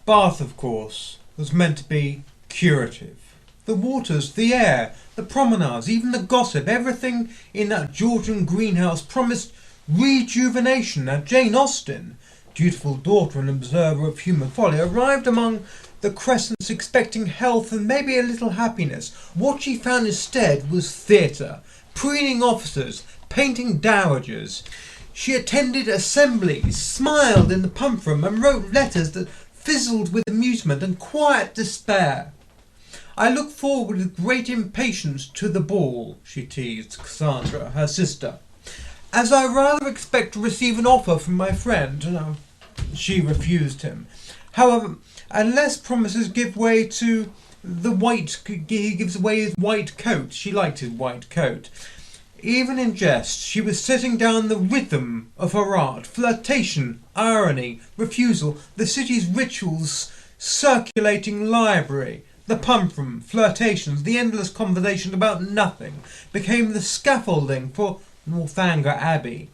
Bath, of course, was meant to be curative. The waters, the air, the promenades, even the gossip, everything in that Georgian greenhouse promised rejuvenation. Now Jane Austen, dutiful daughter and observer of human folly, arrived among the Crescents expecting health and maybe a little happiness. What she found instead was theatre, preening officers, painting dowagers. She attended assemblies, smiled in the pump room, and wrote letters that fizzled with amusement and quiet despair. I look forward with great impatience to the ball, she teased Cassandra, her sister, as I rather expect to receive an offer from my friend. No, she refused him. However, unless promises give way to he gives away his white coat. She liked his white coat. Even in jest, she was setting down the rhythm of her art, flirtation, irony, refusal, the city's rituals, circulating library, the pump room, flirtations, the endless conversation about nothing, became the scaffolding for Northanger Abbey.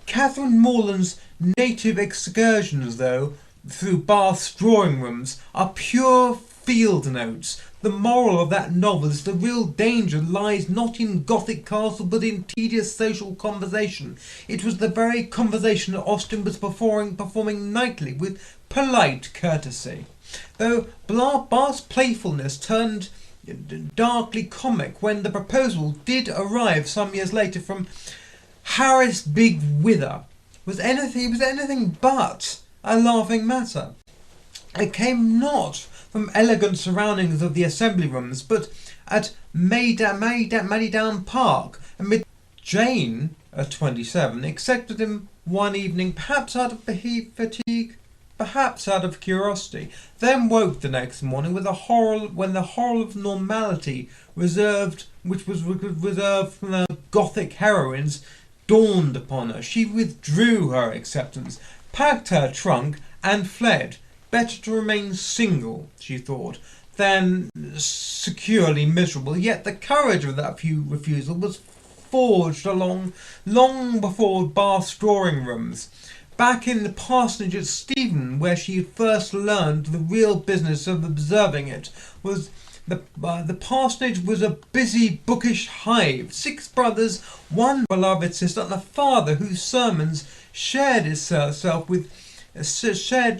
Catherine Morland's native excursions, though, through Bath's drawing rooms, are pure field notes. The moral of that novel is the real danger lies not in Gothic castle but in tedious social conversation. It was the very conversation that Austen was performing nightly with polite courtesy. Though Bath's playfulness turned darkly comic when the proposal did arrive some years later from Harris Bigg-Wither, was anything but a laughing matter. It came not from elegant surroundings of the assembly rooms, but at Maidan Park, amid Jane, at 27, accepted him one evening, perhaps out of fatigue, perhaps out of curiosity, then woke the next morning with when the horror of normality which was reserved from the Gothic heroines, dawned upon her. She withdrew her acceptance, packed her trunk, and fled. Better to remain single, she thought, than securely miserable. Yet the courage of that refusal was forged long before Bath's drawing rooms. Back in the parsonage at Stephen, where she had first learned the real business of observing it, the parsonage was a busy, bookish hive. 6 brothers, 1 beloved sister, and a father whose sermons shared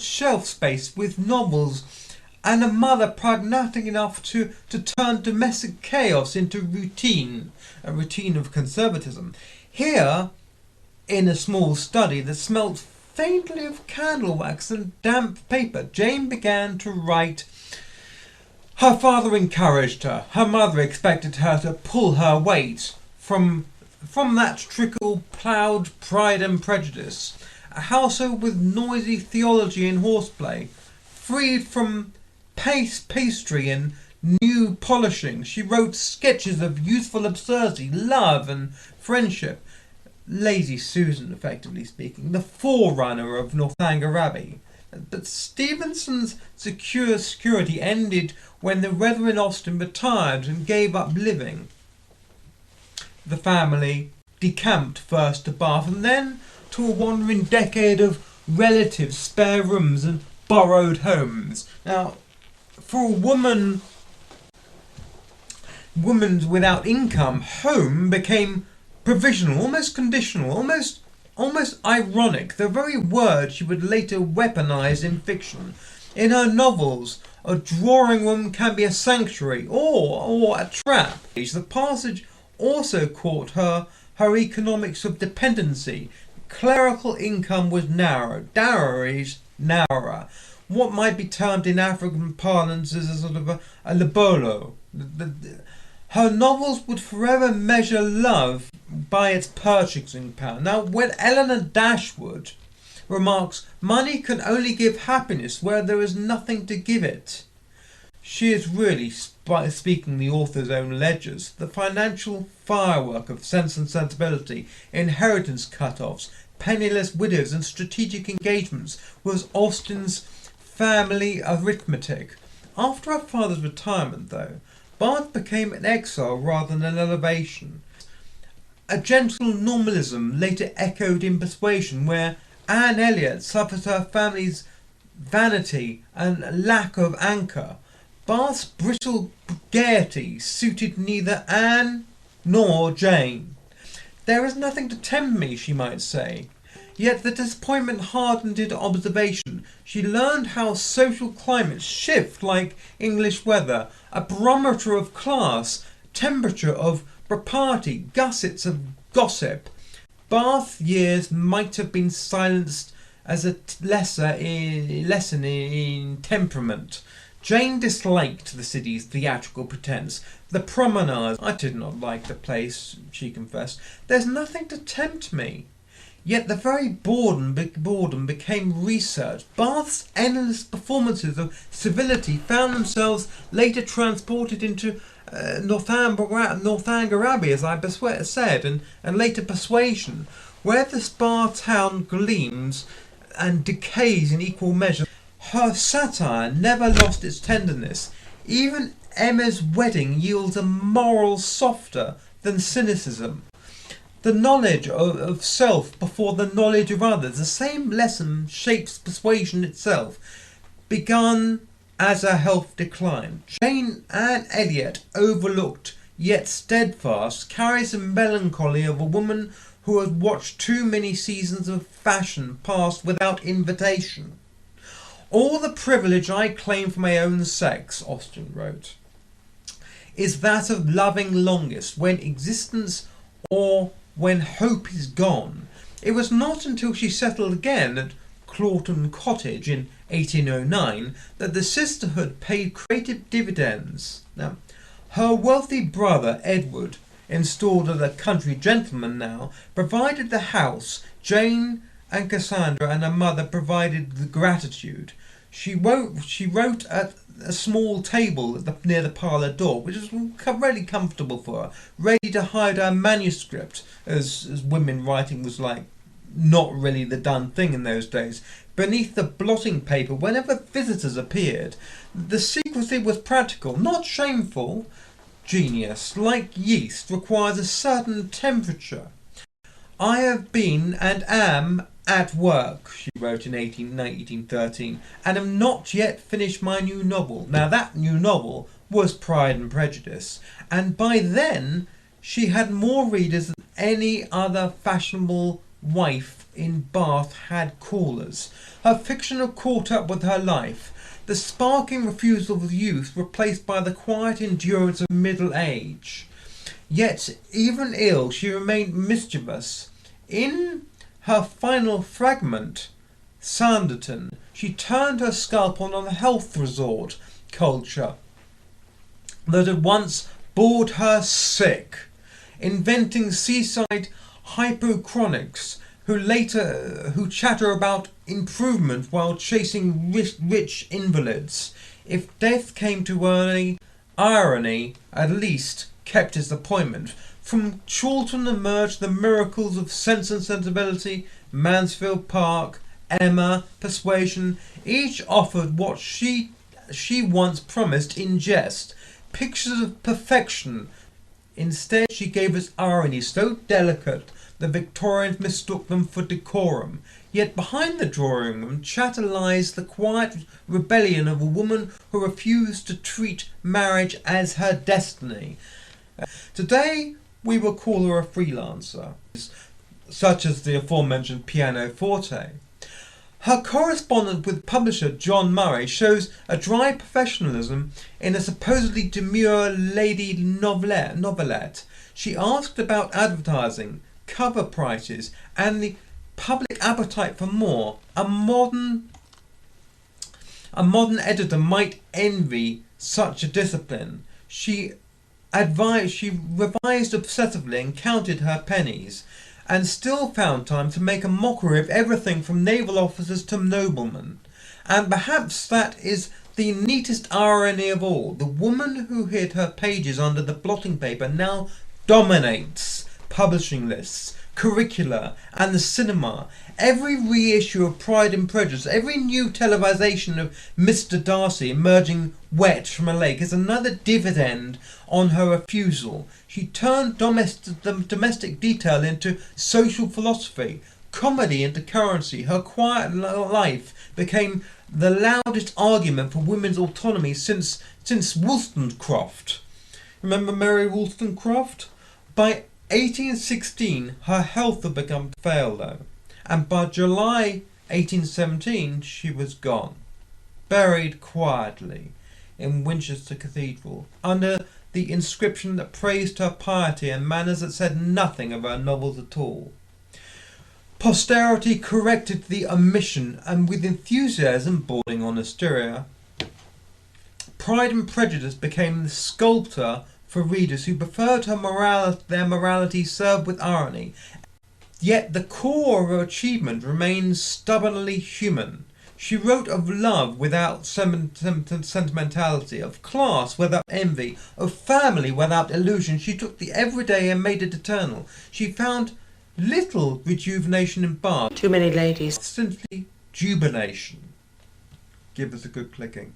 shelf space with novels, and a mother pragmatic enough to turn domestic chaos into a routine of conservatism. Here, in a small study that smelt faintly of candle wax and damp paper, Jane began to write. Her father encouraged her. Her mother expected her to pull her weight. From that trickle ploughed Pride and Prejudice, a household with noisy theology and horseplay, freed from pastry and new polishing. She wrote sketches of youthful absurdity, love and friendship. Lazy Susan, effectively speaking, the forerunner of Northanger Abbey. But Stevenson's security ended when the Reverend Austen retired and gave up living. The family decamped first to Bath and then to a wandering decade of relative spare rooms and borrowed homes. Now, for a woman without income, home became provisional, almost conditional, almost ironic, the very word she would later weaponize in fiction. In her novels, a drawing room can be a sanctuary or a trap. The passage also caught her economics of dependency. Clerical income was narrow, dowries narrower. What might be termed in African parlance as a sort of a libolo. Her novels would forever measure love by its purchasing power. Now, when Eleanor Dashwood remarks, money can only give happiness where there is nothing to give it, she is really speaking the author's own ledgers. The financial firework of Sense and Sensibility, inheritance cut-offs, penniless widows and strategic engagements was Austen's family arithmetic. After her father's retirement, though, Bath became an exile rather than an elevation. A gentle normalism later echoed in Persuasion, where Anne Elliot suffers her family's vanity and lack of anchor. Bath's brittle gaiety suited neither Anne nor Jane. There is nothing to tempt me, she might say. Yet the disappointment hardened into observation. She learned how social climates shift like English weather, a barometer of class, temperature of propriety, gussets of gossip. Bath years might have been silenced as a lesson in temperament. Jane disliked the city's theatrical pretense. The promenades. I did not like the place, she confessed. There's nothing to tempt me. Yet the very boredom became research. Bath's endless performances of civility found themselves later transported into Northanger Abbey, as I said, and later Persuasion, where the spa town gleams and decays in equal measure. Her satire never lost its tenderness. Even Emma's Wedding yields a moral softer than cynicism. The knowledge of self before the knowledge of others. The same lesson shapes Persuasion itself, begun as her health declined. Jane Anne Elliot, overlooked yet steadfast, carries the melancholy of a woman who has watched too many seasons of fashion pass without invitation. All the privilege I claim for my own sex, Austen wrote, is that of loving longest, when existence or when hope is gone. It was not until she settled again at Claughton Cottage in 1809 that the sisterhood paid creative dividends. Now, her wealthy brother Edward, installed as a country gentleman now, provided the house. Jane and Cassandra and her mother provided the gratitude. She wrote at a small table near the parlour door, which was really comfortable for her, ready to hide her manuscript, as women writing was like not really the done thing in those days, beneath the blotting paper whenever visitors appeared. The secrecy was practical, not shameful. Genius, like yeast, requires a certain temperature. I have been and am at work, she wrote in 1813, and have not yet finished my new novel. Now that new novel was Pride and Prejudice, and by then she had more readers than any other fashionable wife in Bath had callers. Her fiction had caught up with her life. The sparking refusal of youth replaced by the quiet endurance of middle age. Yet, even ill, she remained mischievous. In her final fragment, Sanditon, she turned her scalpel on the health resort culture that had once bored her sick, inventing seaside hypochronics who chatter about improvement while chasing rich invalids. If death came too early, irony at least kept its appointment. From Chawton emerged the miracles of Sense and Sensibility, Mansfield Park, Emma, Persuasion. Each offered what she once promised in jest, pictures of perfection. Instead she gave us irony so delicate the Victorians mistook them for decorum. Yet behind the drawing room chatter lies the quiet rebellion of a woman who refused to treat marriage as her destiny. Today we will call her a freelancer, such as the aforementioned pianoforte. Her correspondence with publisher John Murray shows a dry professionalism in a supposedly demure lady novelette. She asked about advertising, cover prices, and the public appetite for more. A modern editor might envy such a discipline. She revised obsessively and counted her pennies, and still found time to make a mockery of everything from naval officers to noblemen. And perhaps that is the neatest irony of all. The woman who hid her pages under the blotting paper now dominates publishing lists, curricula, and the cinema. Every reissue of Pride and Prejudice, every new televisation of Mr. Darcy emerging wet from a lake is another dividend on her refusal. She turned domestic detail into social philosophy, comedy into currency. Her quiet life became the loudest argument for women's autonomy since Wollstonecraft. Remember Mary Wollstonecraft? By 1816, her health had begun to fail though, and by July 1817 she was gone, buried quietly in Winchester Cathedral, under the inscription that praised her piety and manners that said nothing of her novels at all. Posterity corrected the omission, and with enthusiasm bordering on hysteria, Pride and Prejudice became the sculptor for readers who preferred their morality served with irony. Yet the core of her achievement remains stubbornly human. She wrote of love without sentimentality, of class without envy, of family without illusion. She took the everyday and made it eternal. She found little rejuvenation in Bard. Too many ladies. Simply jubilation. Give us a good clicking.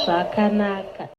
Shakanaka.